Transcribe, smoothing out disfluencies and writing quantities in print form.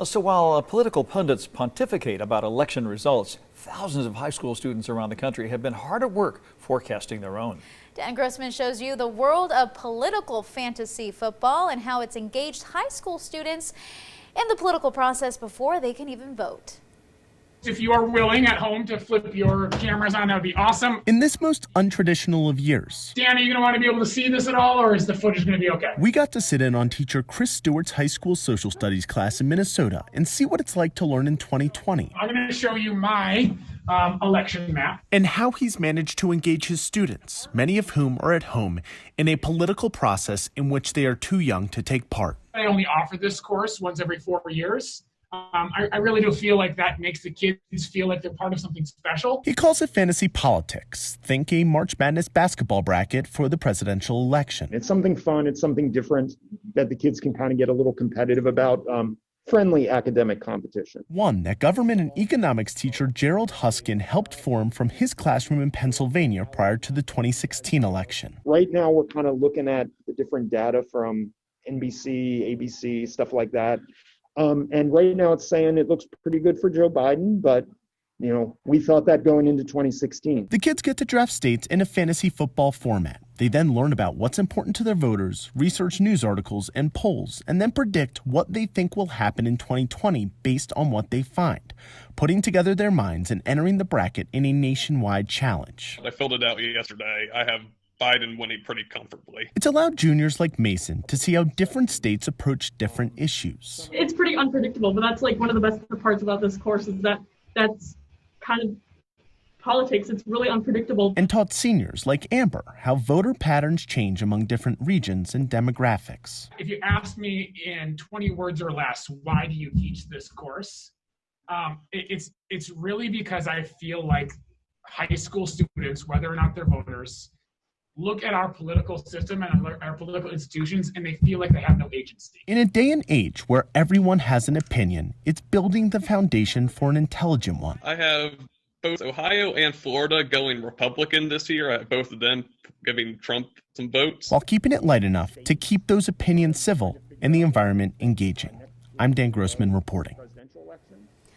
So while political pundits pontificate about election results, thousands of high school students around the country have been hard at work forecasting their own. Dan Grossman shows you the world of political fantasy football and how it's engaged high school students in the political process before they can even vote. If you are willing at home to flip your cameras on, that would be awesome. In this most untraditional of years, Dan, are you going to want to be able to see this at all, or is the footage going to be okay? we got to sit in on teacher Chris Stewart's high school social studies class in Minnesota and see what it's like to learn in 2020. I'm going to show you my election map. And how he's managed to engage his students, many of whom are at home, in a political process in which they are too young to take part. I only offer this course once every 4 years. I really do feel like that makes the kids feel like they're part of something special. He calls it fantasy politics. Think a March Madness basketball bracket for the presidential election. It's something fun. It's something different that the kids can kind of get a little competitive about. Friendly academic competition. One that government and economics teacher Gerald Huskin helped form from his classroom in Pennsylvania prior to the 2016 election. Right now, we're kind of looking at the different data from NBC, ABC, stuff like that. And right now it's saying it looks pretty good for Joe Biden, but we thought that going into 2016. The kids get to draft states in a fantasy football format. They then learn about what's important to their voters, research news articles and polls, and then predict what they think will happen in 2020 based on what they find, putting together their minds and entering the bracket in a nationwide challenge. I filled it out yesterday. I have Biden winning pretty comfortably. It's allowed juniors like Mason to see how different states approach different issues. It's pretty unpredictable, but that's like one of the best parts about this course is that that's kind of politics. It's really unpredictable. And taught seniors like Amber how voter patterns change among different regions and demographics. If you ask me in 20 words or less, why do you teach this course? It's really because I feel like high school students, whether or not they're voters, look at our political system and our political institutions and they feel like they have no agency. In a day and age where everyone has an opinion, it's building the foundation for an intelligent one. I have both Ohio and Florida going Republican this year. I have both of them giving Trump some votes. While keeping it light enough to keep those opinions civil and the environment engaging. I'm Dan Grossman reporting.